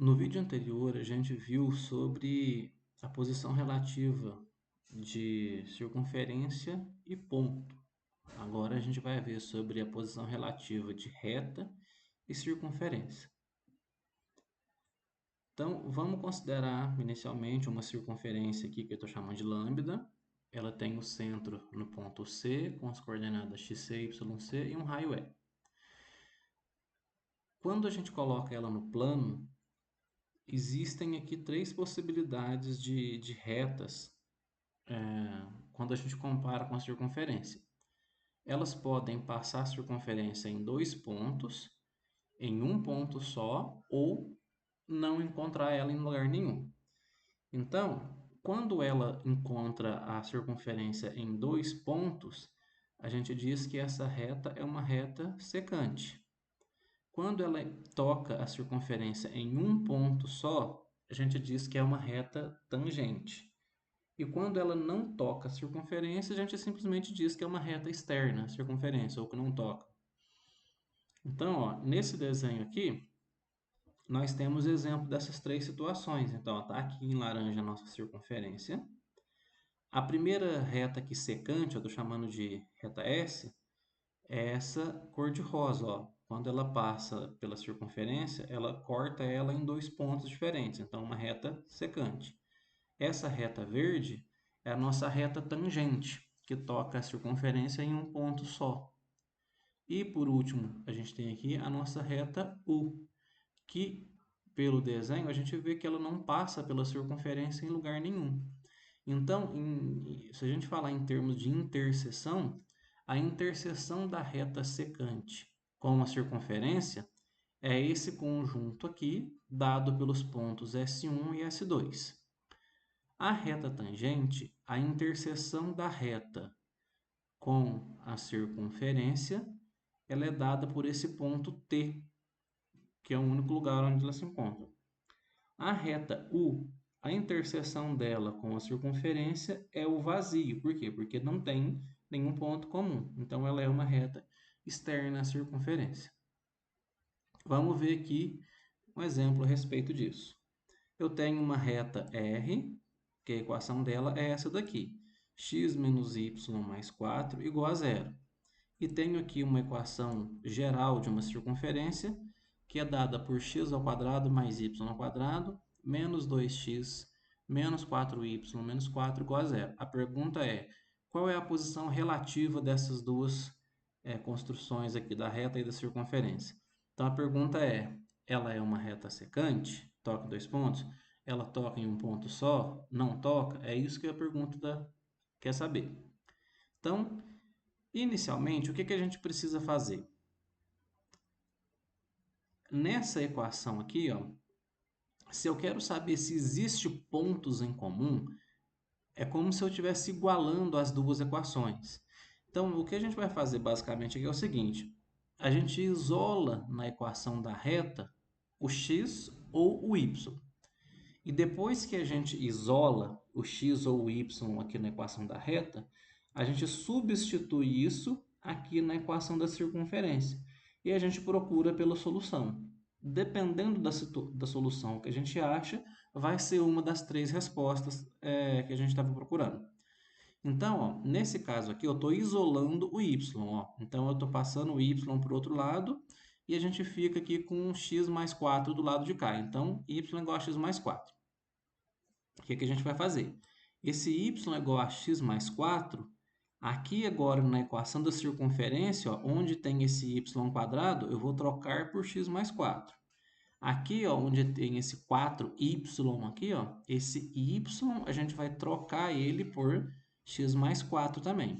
No vídeo anterior, a gente viu sobre a posição relativa de circunferência e ponto. Agora a gente vai ver sobre a posição relativa de reta e circunferência. Então, vamos considerar inicialmente uma circunferência aqui que eu estou chamando de lambda. Ela tem o centro no ponto C, com as coordenadas xc, yc e um raio E. Quando a gente coloca ela no plano, existem aqui três possibilidades de retas quando a gente compara com a circunferência. Elas podem passar a circunferência em dois pontos, em um ponto só, ou não encontrar ela em lugar nenhum. Então, quando ela encontra a circunferência em dois pontos, a gente diz que essa reta é uma reta secante. Quando ela toca a circunferência em um ponto só, a gente diz que é uma reta tangente. E quando ela não toca a circunferência, a gente simplesmente diz que é uma reta externa, circunferência, ou que não toca. Então, ó, nesse desenho aqui, nós temos exemplo dessas três situações. Então, está aqui em laranja a nossa circunferência. A primeira reta aqui secante, eu estou chamando de reta S, é essa cor de rosa. Ó. Quando ela passa pela circunferência, ela corta ela em dois pontos diferentes. Então, uma reta secante. Essa reta verde é a nossa reta tangente, que toca a circunferência em um ponto só. E por último, a gente tem aqui a nossa reta U, que pelo desenho a gente vê que ela não passa pela circunferência em lugar nenhum. Então, se a gente falar em termos de interseção, a interseção da reta secante com a circunferência é esse conjunto aqui, dado pelos pontos S1 e S2. A reta tangente, a interseção da reta com a circunferência, ela é dada por esse ponto T, que é o único lugar onde ela se encontra. A reta U, a interseção dela com a circunferência é o vazio. Por quê? Porque não tem nenhum ponto comum. Então, ela é uma reta externa à circunferência. Vamos ver aqui um exemplo a respeito disso. Eu tenho uma reta R, que a equação dela é essa daqui. X menos y mais 4 igual a zero. E tenho aqui uma equação geral de uma circunferência, que é dada por x ao quadrado mais y ao quadrado, menos 2x, menos 4y, menos 4 igual a zero. A pergunta é, qual é a posição relativa dessas duas construções aqui, da reta e da circunferência? Então, a pergunta é, ela é uma reta secante? Toca em dois pontos? Ela toca em um ponto só? Não toca? É isso que a pergunta quer saber. Então, inicialmente, o que a gente precisa fazer? Nessa equação aqui, ó, se eu quero saber se existe pontos em comum, é como se eu estivesse igualando as duas equações. Então, o que a gente vai fazer basicamente aqui é o seguinte: a gente isola na equação da reta o x ou o y. E depois que a gente isola o x ou o y aqui na equação da reta, a gente substitui isso aqui na equação da circunferência. E a gente procura pela solução. Dependendo da solução que a gente acha, vai ser uma das três respostas que a gente estava procurando. Então, ó, nesse caso aqui, eu estou isolando o y. Ó. Então, eu estou passando o y para o outro lado e a gente fica aqui com x mais 4 do lado de cá. Então, y igual a x mais 4. O que a gente vai fazer? Esse y igual a x mais 4, aqui agora na equação da circunferência, ó, onde tem esse y quadrado, eu vou trocar por x mais 4. Aqui, ó, onde tem esse 4y aqui, ó, esse y a gente vai trocar ele por x mais 4 também.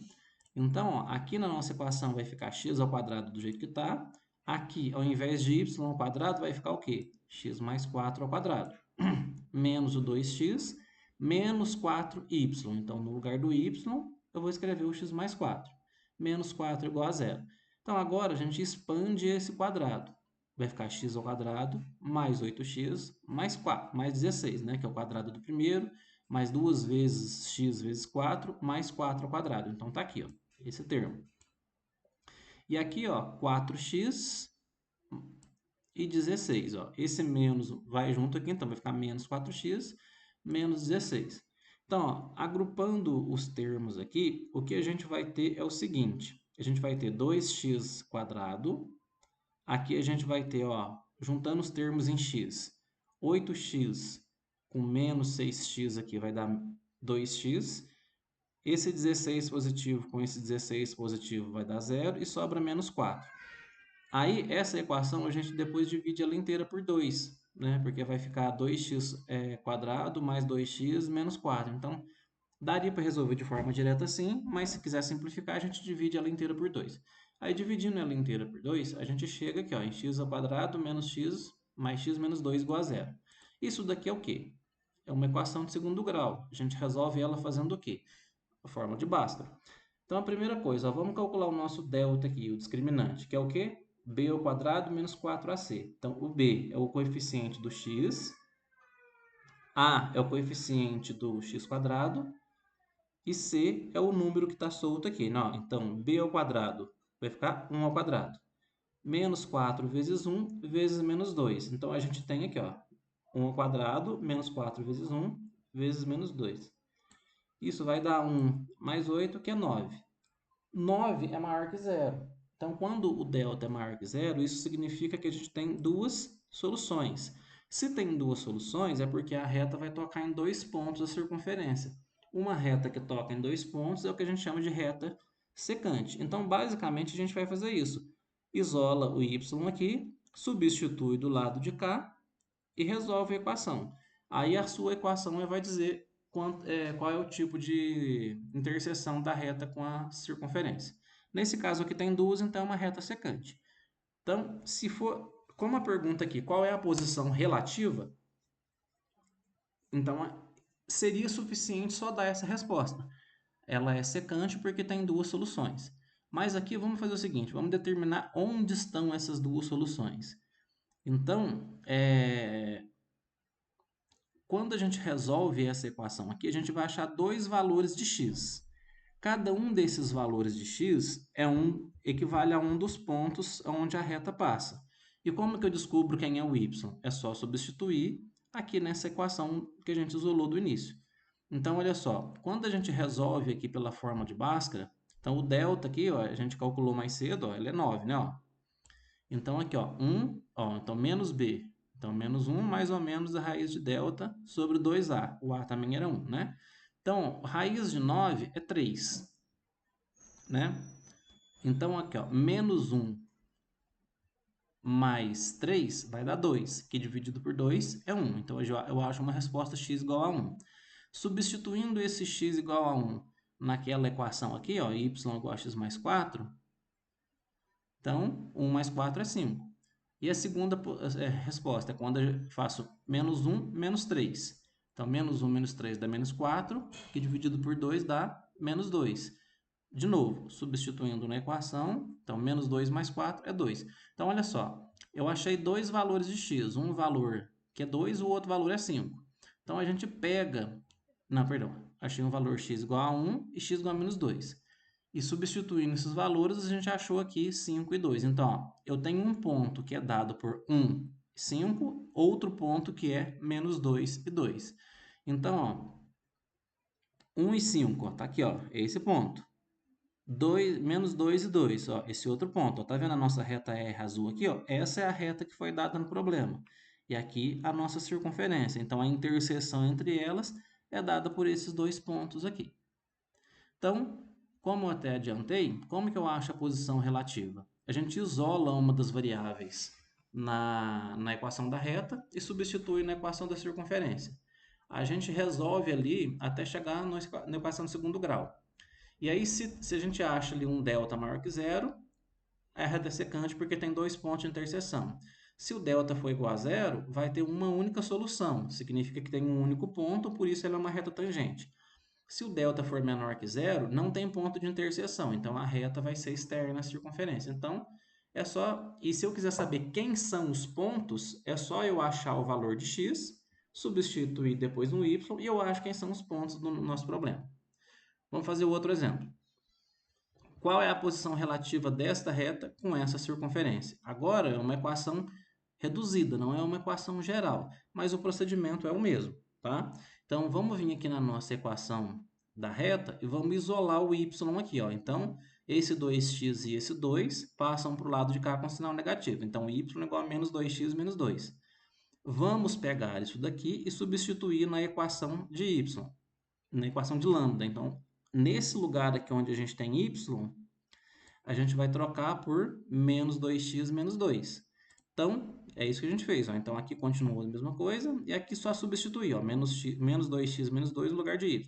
Então, ó, aqui na nossa equação vai ficar x ao quadrado do jeito que está. Aqui, ao invés de y ao quadrado, vai ficar o quê? X mais 4 ao quadrado. Menos o 2x, menos 4y. Então, no lugar do y, eu vou escrever o x mais 4. Menos 4 igual a zero. Então, agora a gente expande esse quadrado. Vai ficar x ao quadrado mais 8x mais 4, mais 16, né? Que é o quadrado do primeiro, mais 2 vezes x vezes 4, mais 4 ao quadrado. Então, está aqui, ó, esse termo. E aqui, ó, 4x e 16. Ó. Esse menos vai junto aqui, então vai ficar menos 4x menos 16. Então, ó, agrupando os termos aqui, o que a gente vai ter é o seguinte. A gente vai ter 2x quadrado. Aqui a gente vai ter, ó, juntando os termos em x, 8x com menos 6x aqui vai dar 2x. Esse 16 positivo com esse 16 positivo vai dar 0 e sobra menos 4. Aí, essa equação, a gente depois divide ela inteira por 2, né? Porque vai ficar 2x quadrado mais 2x menos 4. Então, daria para resolver de forma direta assim, mas se quiser simplificar, a gente divide ela inteira por 2. Aí, dividindo ela inteira por 2, a gente chega aqui, ó, em x ao quadrado menos x mais x menos 2 igual a 0. Isso daqui é o quê? É uma equação de segundo grau. A gente resolve ela fazendo o quê? A forma de Bhaskara. Então, a primeira coisa, ó, vamos calcular o nosso delta aqui, o discriminante, que é o quê? B ao quadrado menos 4ac. Então, o B é o coeficiente do x, A é o coeficiente do x quadrado, e C é o número que está solto aqui. Não, então, B ao quadrado vai ficar 1 ao quadrado. Menos 4 vezes 1 vezes menos 2. Então, a gente tem aqui, ó, 1 ao quadrado menos 4 vezes 1 vezes menos 2. Isso vai dar 1 mais 8, que é 9. 9 é maior que zero. Então, quando o delta é maior que zero, isso significa que a gente tem duas soluções. Se tem duas soluções, é porque a reta vai tocar em dois pontos da circunferência. Uma reta que toca em dois pontos é o que a gente chama de reta secante. Então, basicamente, a gente vai fazer isso. Isola o y aqui, substitui do lado de cá e resolve a equação. Aí a sua equação vai dizer qual é o tipo de interseção da reta com a circunferência. Nesse caso aqui tem duas, então é uma reta secante. Então, se for, como a pergunta aqui, qual é a posição relativa? Então, seria suficiente só dar essa resposta. Ela é secante porque tem duas soluções. Mas aqui vamos fazer o seguinte, vamos determinar onde estão essas duas soluções. Então, quando a gente resolve essa equação aqui, a gente vai achar dois valores de x. Cada um desses valores de x equivale a um dos pontos onde a reta passa. E como que eu descubro quem é o y? É só substituir aqui nessa equação que a gente isolou do início. Então, olha só, quando a gente resolve aqui pela forma de Bhaskara, então o delta aqui, ó, a gente calculou mais cedo, ó, ele é 9, né? Ó. Então, aqui, ó, 1, ó, então menos b. Então, menos 1 mais ou menos a raiz de delta sobre 2a. O a também era 1, né? Então, raiz de 9 é 3, né? Então, aqui, ó, menos 1 mais 3 vai dar 2, que dividido por 2 é 1. Então, eu acho uma resposta x igual a 1. Substituindo esse x igual a 1 naquela equação aqui, ó, y igual a x mais 4, então, 1 mais 4 é 5. E a segunda resposta é quando eu faço menos 1, menos 3. Então, menos 1 menos 3 dá menos 4, que dividido por 2 dá menos 2. De novo, substituindo na equação, então, menos 2 mais 4 é 2. Então, olha só, eu achei dois valores de x, um valor que é 2, o outro valor é 5. Então, a gente pega, não, perdão, achei um valor x igual a 1 e x igual a menos 2. E substituindo esses valores, a gente achou aqui 5 e 2. Então, ó, eu tenho um ponto que é dado por 1 e 5, outro ponto que é menos 2 e 2. Então, ó, 1 e 5, ó, tá aqui, ó, esse ponto. 2, menos 2 e 2, ó, esse outro ponto. Ó, tá vendo a nossa reta R azul aqui? Ó? Essa é a reta que foi dada no problema. E aqui a nossa circunferência. Então, a interseção entre elas é dada por esses dois pontos aqui. Então, como eu até adiantei, como que eu acho a posição relativa? A gente isola uma das variáveis na equação da reta e substitui na equação da circunferência. A gente resolve ali até chegar na equação de segundo grau. E aí, se a gente acha ali um delta maior que zero, a reta é secante porque tem dois pontos de interseção. Se o delta for igual a zero, vai ter uma única solução. Significa que tem um único ponto, por isso ela é uma reta tangente. Se o delta for menor que zero, não tem ponto de interseção, então a reta vai ser externa à circunferência. Então, é só... E se eu quiser saber quem são os pontos, é só eu achar o valor de x, substituir depois no y, e eu acho quem são os pontos do nosso problema. Vamos fazer o outro exemplo. Qual é a posição relativa desta reta com essa circunferência? Agora, é uma equação reduzida, não é uma equação geral, mas o procedimento é o mesmo, tá? Então, vamos vir aqui na nossa equação da reta e vamos isolar o y aqui, ó. Então, esse 2x e esse 2 passam para o lado de cá com sinal negativo. Então, y é igual a menos 2x menos 2. Vamos pegar isso daqui e substituir na equação de y, na equação de lambda. Então, nesse lugar aqui onde a gente tem y, a gente vai trocar por menos 2x menos 2. Então, é isso que a gente fez. Ó. Então, aqui continua a mesma coisa e aqui só substituir. Ó, menos 2x menos 2 no lugar de y.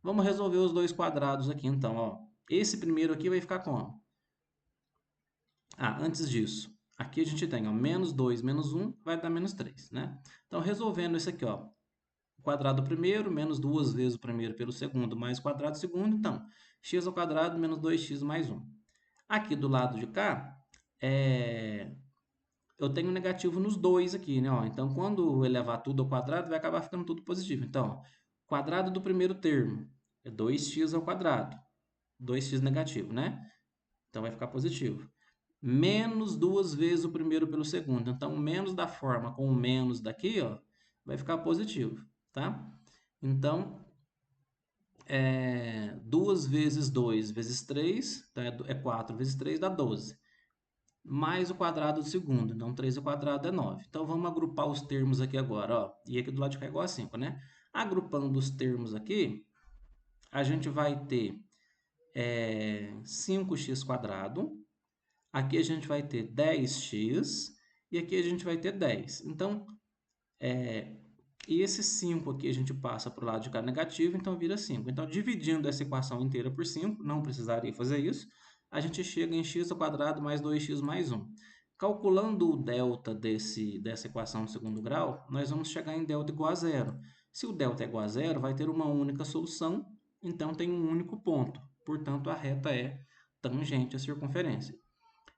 Vamos resolver os dois quadrados aqui, então. Ó. Esse primeiro aqui vai ficar como? Antes disso, aqui a gente tem ó, menos 2 menos 1 vai dar menos 3, né? Então, resolvendo isso aqui, ó, o quadrado do primeiro, menos 2 vezes o primeiro pelo segundo, mais o quadrado do segundo, então, x ao quadrado menos 2x mais 1. Aqui do lado de cá, eu tenho negativo nos dois aqui, né? Ó, então, quando eu elevar tudo ao quadrado, vai acabar ficando tudo positivo. Então, ó, quadrado do primeiro termo é 2x ao quadrado, 2x negativo, né? Então, vai ficar positivo. Menos 2 vezes o primeiro pelo segundo. Então, menos da forma com o menos daqui, ó, vai ficar positivo, tá? Então, 2 vezes 2 vezes 3, então é 4 vezes 3 dá 12. Mais o quadrado do segundo, então 3 ao quadrado é 9. Então, vamos agrupar os termos aqui agora, ó. E aqui do lado de cá é igual a 5, né? Agrupando os termos aqui, a gente vai ter 5x quadrado. Aqui a gente vai ter 10x e aqui a gente vai ter 10. Então, e esse 5 aqui a gente passa para o lado de cá negativo, então vira 5. Então, dividindo essa equação inteira por 5, não precisaria fazer isso, a gente chega em x ao quadrado mais 2x mais 1. Calculando o delta dessa equação de segundo grau, nós vamos chegar em delta igual a zero. Se o delta é igual a zero, vai ter uma única solução, então tem um único ponto. Portanto, a reta é tangente à circunferência.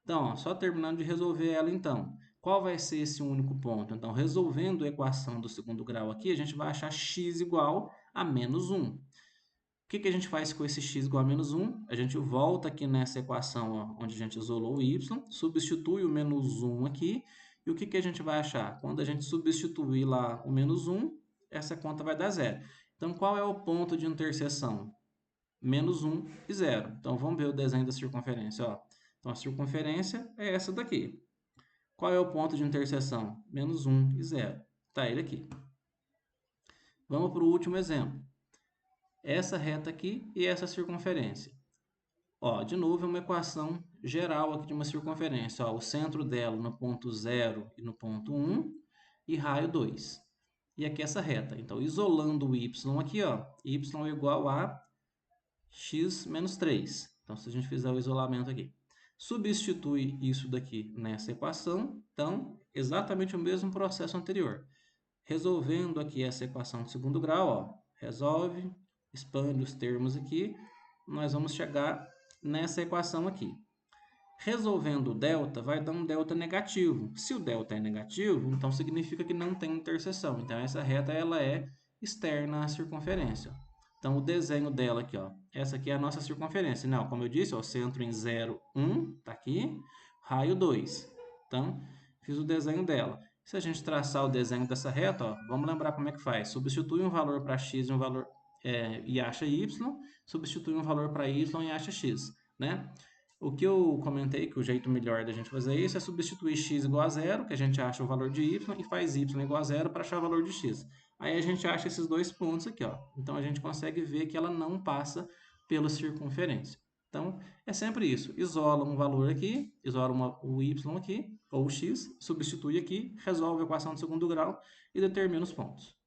Então, ó, só terminando de resolver ela, então. Qual vai ser esse único ponto? Então, resolvendo a equação do segundo grau aqui, a gente vai achar x igual a menos 1. O que a gente faz com esse x igual a menos 1? A gente volta aqui nessa equação ó, onde a gente isolou o y, substitui o menos 1 aqui, e o que a gente vai achar? Quando a gente substituir lá o menos 1, essa conta vai dar zero. Então, qual é o ponto de interseção? Menos 1 e 0. Então, vamos ver o desenho da circunferência. Ó. Então, a circunferência é essa daqui. Qual é o ponto de interseção? Menos 1 e 0. Está ele aqui. Vamos para o último exemplo. Essa reta aqui e essa circunferência. Ó, de novo, é uma equação geral aqui de uma circunferência. Ó, o centro dela no ponto 0 e no ponto 1 e raio 2. E aqui essa reta. Então, isolando o y aqui, ó, y é igual a x menos 3. Então, se a gente fizer o isolamento aqui. Substitui isso daqui nessa equação. Então, exatamente o mesmo processo anterior. Resolvendo aqui essa equação de segundo grau, ó, resolve, expande os termos aqui, nós vamos chegar nessa equação aqui. Resolvendo o delta, vai dar um delta negativo. Se o delta é negativo, então significa que não tem interseção. Então, essa reta ela é externa à circunferência. Então, o desenho dela aqui, ó, essa aqui é a nossa circunferência. Não, como eu disse, ó, centro em 0, 1, tá aqui, raio 2. Então, fiz o desenho dela. Se a gente traçar o desenho dessa reta, ó, vamos lembrar como é que faz. Substitui um valor para x e um valor e acha y, substitui um valor para y e acha x, né? O que eu comentei que o jeito melhor da gente fazer isso é substituir x igual a zero, que a gente acha o valor de y, e faz y igual a zero para achar o valor de x. Aí a gente acha esses dois pontos aqui, ó. Então a gente consegue ver que ela não passa pela circunferência. Então é sempre isso. Isola um valor aqui, isola o y aqui, ou o x, substitui aqui, resolve a equação de segundo grau e determina os pontos.